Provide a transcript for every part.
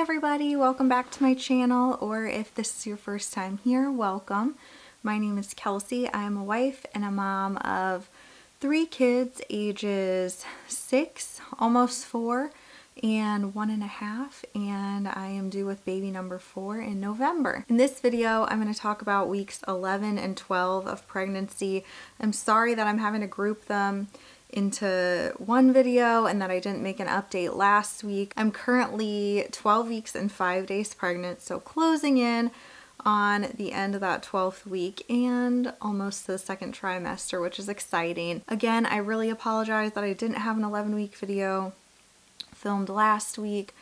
everybody, welcome back to my channel, or if this is your first time here, welcome. My name is Kelsey. I'm a wife and a mom of 3 kids ages 6, almost 4, and 1.5, and I am due with baby number 4 in November. In this video, I'm going to talk about weeks 11 and 12 of pregnancy. I'm sorry that I'm having to group them into one video and that I didn't make an update last week. I'm currently 12 weeks and 5 days pregnant, so closing in on the end of that 12th week and almost the second trimester, which is exciting. Again, I really apologize that I didn't have an 11-week video filmed last week.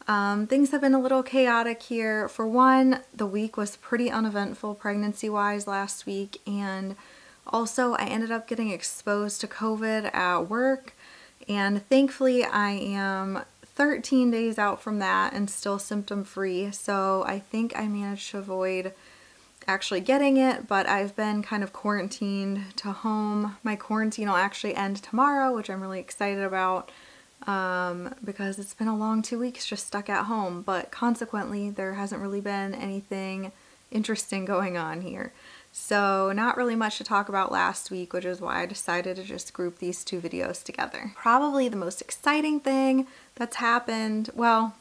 Things have been a little chaotic here. For one, the week was pretty uneventful pregnancy-wise last week, and also, I ended up getting exposed to COVID at work, and thankfully I am 13 days out from that and still symptom-free, so I think I managed to avoid actually getting it, but I've been kind of quarantined to home. My quarantine will actually end tomorrow, which I'm really excited about because it's been a long 2 weeks just stuck at home, but consequently there hasn't really been anything interesting going on here. So not really much to talk about last week, which is why I decided to just group these 2 videos together. Probably the most exciting thing that's happened, well,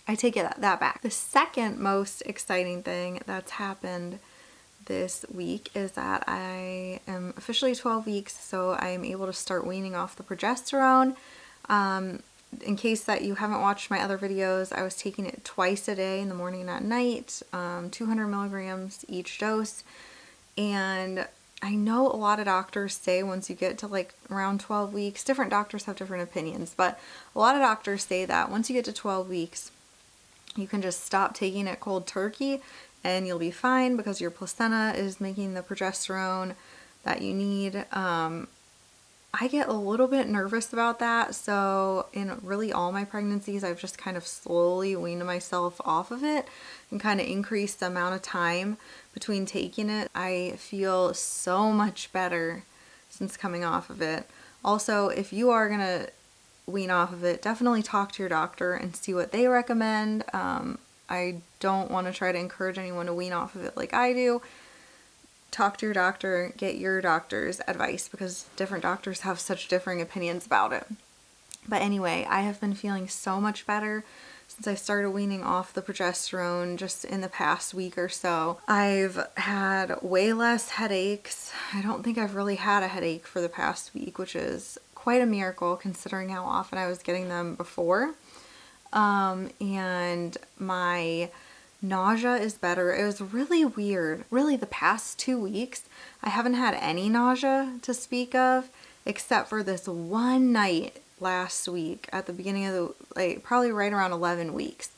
I take that back. The second most exciting thing that's happened this week is that I am officially 12 weeks, so I am able to start weaning off the progesterone. In case that you haven't watched my other videos, I was taking it twice a day, in the morning and at night, 200 milligrams each dose. And I know a lot of doctors say once you get to like around 12 weeks, different doctors have different opinions, but a lot of doctors say that once you get to 12 weeks, you can just stop taking it cold turkey and you'll be fine because your placenta is making the progesterone that you need. I get a little bit nervous about that, so in really all my pregnancies I've just kind of slowly weaned myself off of it and kind of increased the amount of time between taking it. I feel so much better since coming off of it. Also, if you are gonna wean off of it, definitely talk to your doctor and see what they recommend. I don't want to try to encourage anyone to wean off of it like I do. Talk to your doctor, get your doctor's advice, because different doctors have such differing opinions about it. But anyway, I have been feeling so much better since I started weaning off the progesterone just in the past week or so. I've had way less headaches. I don't think I've really had a headache for the past week, which is quite a miracle considering how often I was getting them before. And my nausea is better. It was really weird. Really, the past 2 weeks, I haven't had any nausea to speak of, except for this one night last week at the beginning of the, like, probably right around 11 weeks.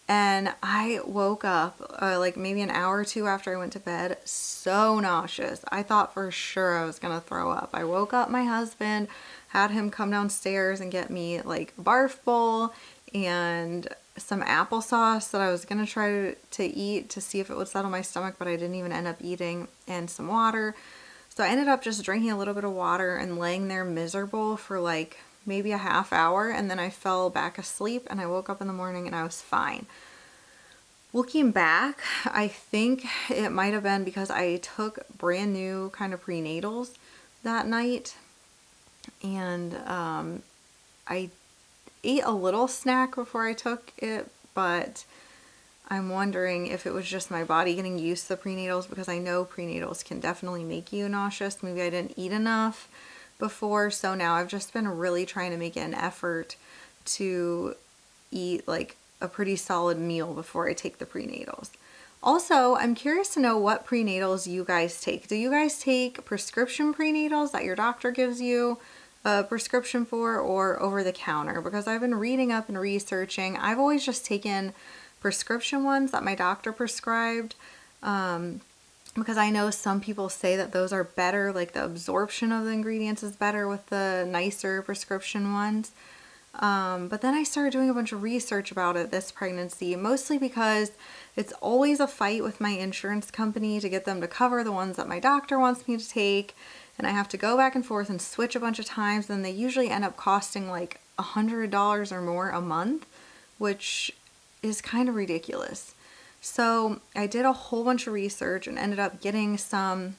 And I woke up like maybe an hour or 2 after I went to bed, so nauseous. I thought for sure I was gonna throw up. I woke up my husband, had him come downstairs and get me like a barf bowl and some applesauce that I was gonna try to eat to see if it would settle my stomach, but I didn't even end up eating, and some water. So I ended up just drinking a little bit of water and laying there miserable for like maybe a half hour, and then I fell back asleep and I woke up in the morning and I was fine. Looking back, I think it might have been because I took brand new kind of prenatals that night, and I ate a little snack before I took it, but I'm wondering if it was just my body getting used to the prenatals, because I know prenatals can definitely make you nauseous. Maybe I didn't eat enough before, so now I've just been really trying to make an effort to eat like a pretty solid meal before I take the prenatals. Also, I'm curious to know what prenatals you guys take. Do you guys take prescription prenatals that your doctor gives you a prescription for, or over the counter? Because I've been reading up and researching. I've always just taken prescription ones that my doctor prescribed, because I know some people say that those are better, like the absorption of the ingredients is better with the nicer prescription ones. But then I started doing a bunch of research about it this pregnancy, mostly because it's always a fight with my insurance company to get them to cover the ones that my doctor wants me to take, and I have to go back and forth and switch a bunch of times, and they usually end up costing like $100 or more a month, which is kind of ridiculous. So I did a whole bunch of research and ended up getting some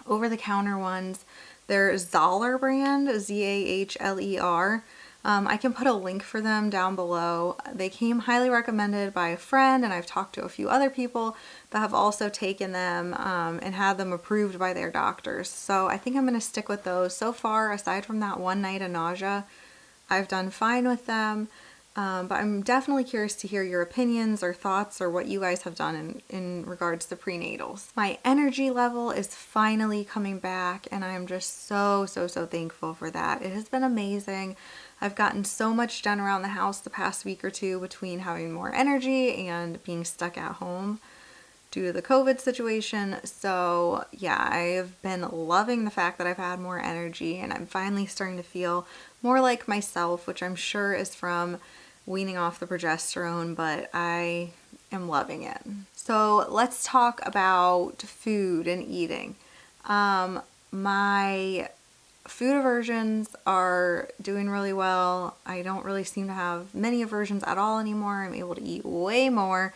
over-the-counter ones. They're Zoller brand, Zahler. I can put a link for them down below. They came highly recommended by a friend, and I've talked to a few other people that have also taken them and had them approved by their doctors. So I think I'm going to stick with those. So far, aside from that one night of nausea, I've done fine with them. But I'm definitely curious to hear your opinions or thoughts or what you guys have done in regards to prenatals. My energy level is finally coming back, and I'm just so thankful for that. It has been amazing. I've gotten so much done around the house the past week or two between having more energy and being stuck at home due to the COVID situation. So yeah, I've been loving the fact that I've had more energy, and I'm finally starting to feel more like myself, which I'm sure is from weaning off the progesterone, but I am loving it. So let's talk about food and eating. My food aversions are doing really well. I don't really seem to have many aversions at all anymore. I'm able to eat way more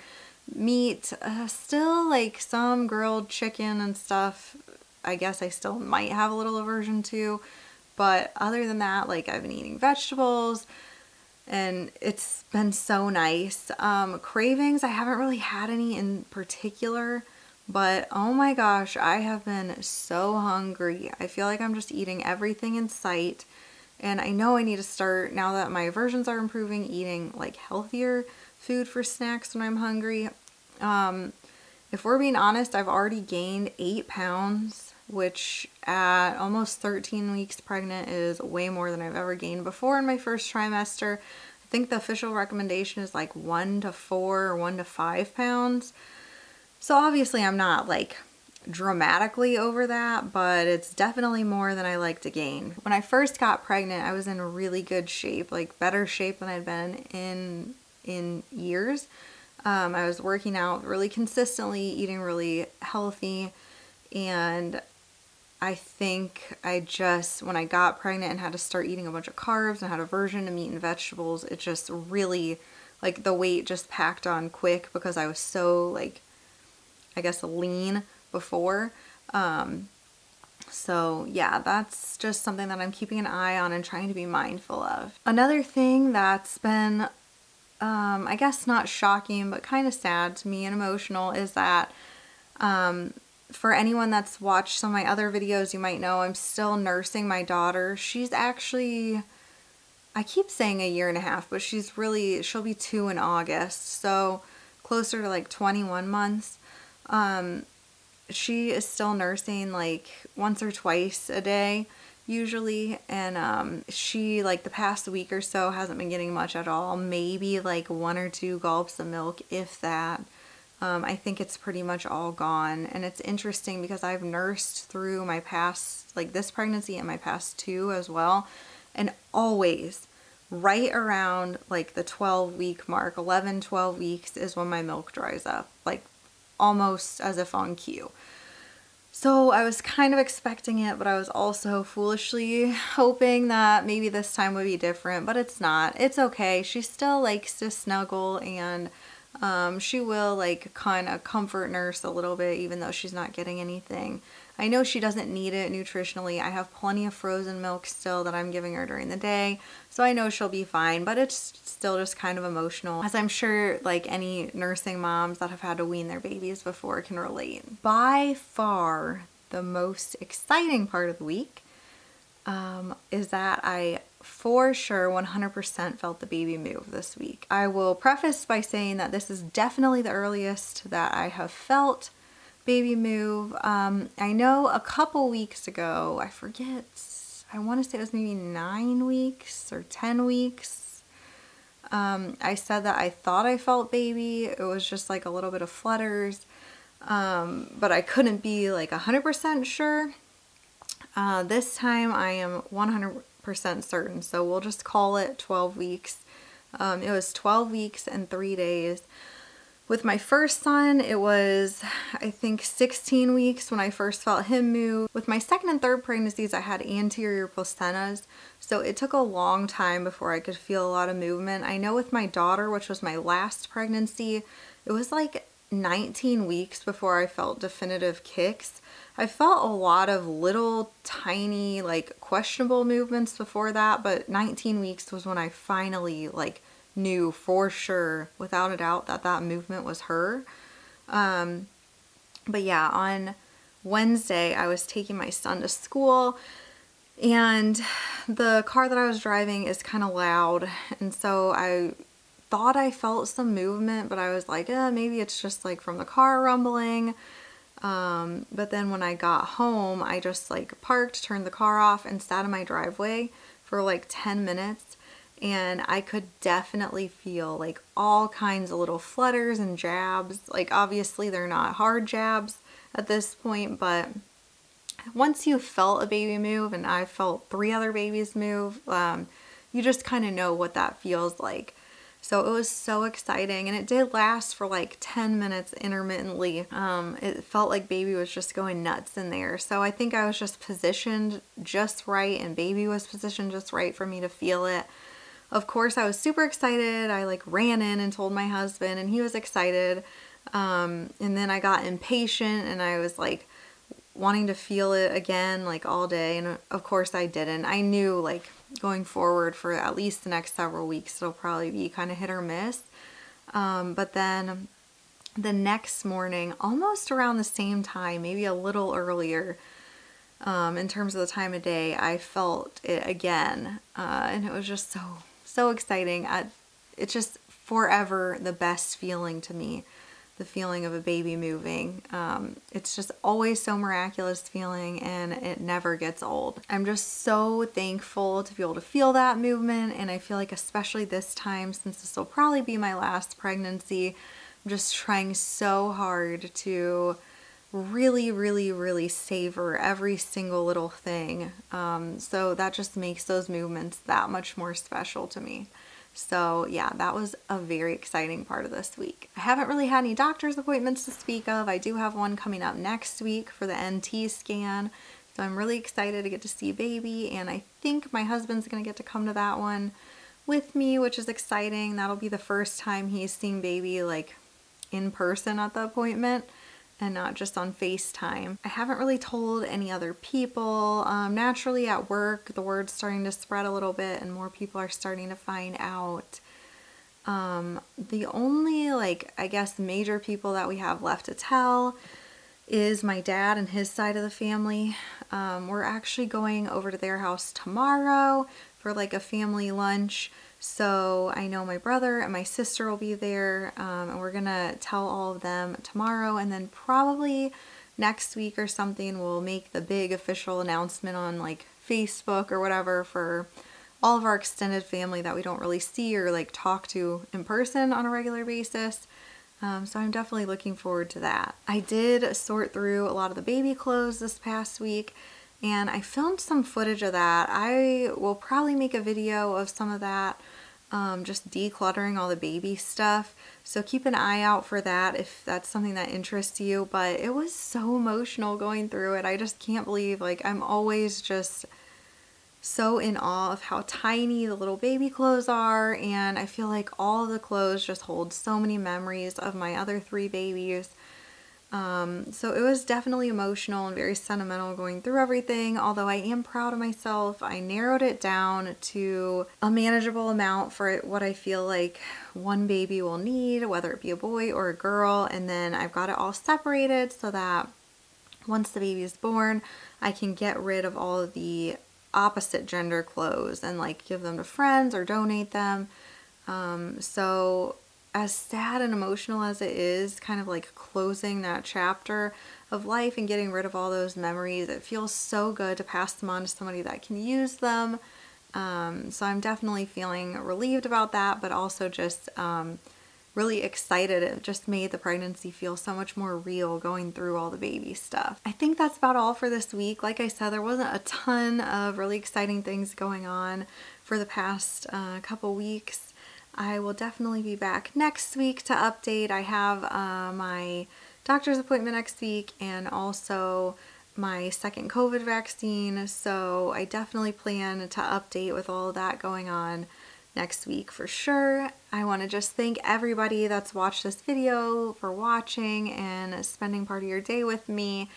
meat, still like some grilled chicken and stuff. I guess I still might have a little aversion to, but other than that, like I've been eating vegetables, and it's been so nice. Cravings, I haven't really had any in particular, but oh my gosh, I have been so hungry. I feel like I'm just eating everything in sight, and I know I need to start, now that my aversions are improving, eating like healthier food for snacks when I'm hungry. If we're being honest, I've already gained 8 pounds, which at almost 13 weeks pregnant is way more than I've ever gained before in my first trimester. I think the official recommendation is like 1 to 4 or 1 to 5 pounds. So obviously I'm not like dramatically over that, but it's definitely more than I like to gain. When I first got pregnant, I was in really good shape, like better shape than I'd been in years. I was working out really consistently, eating really healthy, and I think when I got pregnant and had to start eating a bunch of carbs and had aversion to meat and vegetables, it just really, like, the weight just packed on quick because I was so, like, I guess lean before. So yeah, that's just something that I'm keeping an eye on and trying to be mindful of. Another thing that's been, I guess not shocking, but kind of sad to me and emotional is that, for anyone that's watched some of my other videos, you might know I'm still nursing my daughter. She's actually, I keep saying 1.5 years, but she'll be 2 in August, so closer to like 21 months. She is still nursing like once or twice a day usually, and she, like, the past week or so hasn't been getting much at all, maybe like 1 or 2 gulps of milk, if that. I think it's pretty much all gone, and it's interesting because I've nursed through my past, like this pregnancy and my past 2 as well, and always right around like the 12-week mark, 11, 12 weeks is when my milk dries up, like almost as if on cue. So I was kind of expecting it, but I was also foolishly hoping that maybe this time would be different, but it's not. It's okay. She still likes to snuggle, and she will like kind of comfort nurse a little bit even though she's not getting anything. I know she doesn't need it nutritionally. I have plenty of frozen milk still that I'm giving her during the day, so I know she'll be fine, but it's still just kind of emotional, as I'm sure like any nursing moms that have had to wean their babies before can relate. By far the most exciting part of the week is that I for sure 100% felt the baby move this week. I will preface by saying that this is definitely the earliest that I have felt baby move. I know a couple weeks ago, I forget, I want to say it was maybe 9 weeks or 10 weeks. I said that I thought I felt baby. It was just like a little bit of flutters, but I couldn't be like 100% sure. This time I am 100% certain, so we'll just call it 12 weeks. It was 12 weeks and 3 days. With my first son, it was, I think, 16 weeks when I first felt him move. With my second and third pregnancies, I had anterior placentas, So it took a long time before I could feel a lot of movement. I know with my daughter, which was my last pregnancy, it was like 19 weeks before I felt definitive kicks. I felt a lot of little tiny like questionable movements before that, but 19 weeks was when I finally like knew for sure without a doubt that that movement was her. But yeah, on Wednesday I was taking my son to school, and the car that I was driving is kind of loud, and so I thought I felt some movement, but I was like, maybe it's just like from the car rumbling. But then when I got home, I just like parked, turned the car off, and sat in my driveway for like 10 minutes. And I could definitely feel like all kinds of little flutters and jabs. Like obviously they're not hard jabs at this point, but once you felt a baby move, and I felt 3 other babies move, you just kind of know what that feels like. So it was so exciting, and it did last for like 10 minutes intermittently. It felt like baby was just going nuts in there. So I think I was just positioned just right, and baby was positioned just right for me to feel it. Of course, I was super excited. I like ran in and told my husband, and he was excited. And then I got impatient, and I was like wanting to feel it again like all day, and of course I didn't. I knew like going forward for at least the next several weeks it'll probably be kind of hit or miss. But then the next morning, almost around the same time, maybe a little earlier, in terms of the time of day, I felt it again, and it was just so exciting. It's just forever the best feeling to me, the feeling of a baby moving. It's just always so miraculous feeling, and it never gets old. I'm just so thankful to be able to feel that movement, and I feel like especially this time, since this will probably be my last pregnancy, I'm just trying so hard to really savor every single little thing. So that just makes those movements that much more special to me. So yeah, that was a very exciting part of this week. I haven't really had any doctor's appointments to speak of. I do have one coming up next week for the NT scan. So I'm really excited to get to see baby, and I think my husband's gonna get to come to that one with me, which is exciting. That'll be the first time he's seeing baby like in person at the appointment, and not just on FaceTime. I haven't really told any other people. Naturally at work, the word's starting to spread a little bit, and more people are starting to find out. The only like, I guess, major people that we have left to tell is my dad and his side of the family. We're actually going over to their house tomorrow for like a family lunch. So I know my brother and my sister will be there, and we're gonna tell all of them tomorrow, and then probably next week or something we'll make the big official announcement on like Facebook or whatever for all of our extended family that we don't really see or like talk to in person on a regular basis. So I'm definitely looking forward to that. I did sort through a lot of the baby clothes this past week, and I filmed some footage of that. I will probably make a video of some of that, just decluttering all the baby stuff. So keep an eye out for that if that's something that interests you. But it was so emotional going through it. I just can't believe, like, I'm always just so in awe of how tiny the little baby clothes are, and I feel like all the clothes just hold so many memories of my other 3 babies. So it was definitely emotional and very sentimental going through everything, although I am proud of myself. I narrowed it down to a manageable amount for what I feel like one baby will need, whether it be a boy or a girl, and then I've got it all separated so that once the baby is born, I can get rid of all of the opposite gender clothes and like give them to friends or donate them. So as sad and emotional as it is, kind of like closing that chapter of life and getting rid of all those memories, it feels so good to pass them on to somebody that can use them. So I'm definitely feeling relieved about that, but also just really excited. It just made the pregnancy feel so much more real going through all the baby stuff. I think that's about all for this week. Like I said, there wasn't a ton of really exciting things going on for the past couple weeks. I will definitely be back next week to update. I have my doctor's appointment next week, and also my second COVID vaccine, so I definitely plan to update with all of that going on next week for sure. I want to just thank everybody that's watched this video for watching and spending part of your day with me.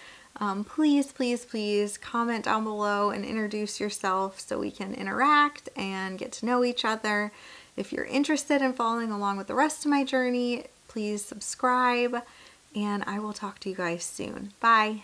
Please, please, please comment down below and introduce yourself so we can interact and get to know each other. If you're interested in following along with the rest of my journey, please subscribe, and I will talk to you guys soon. Bye.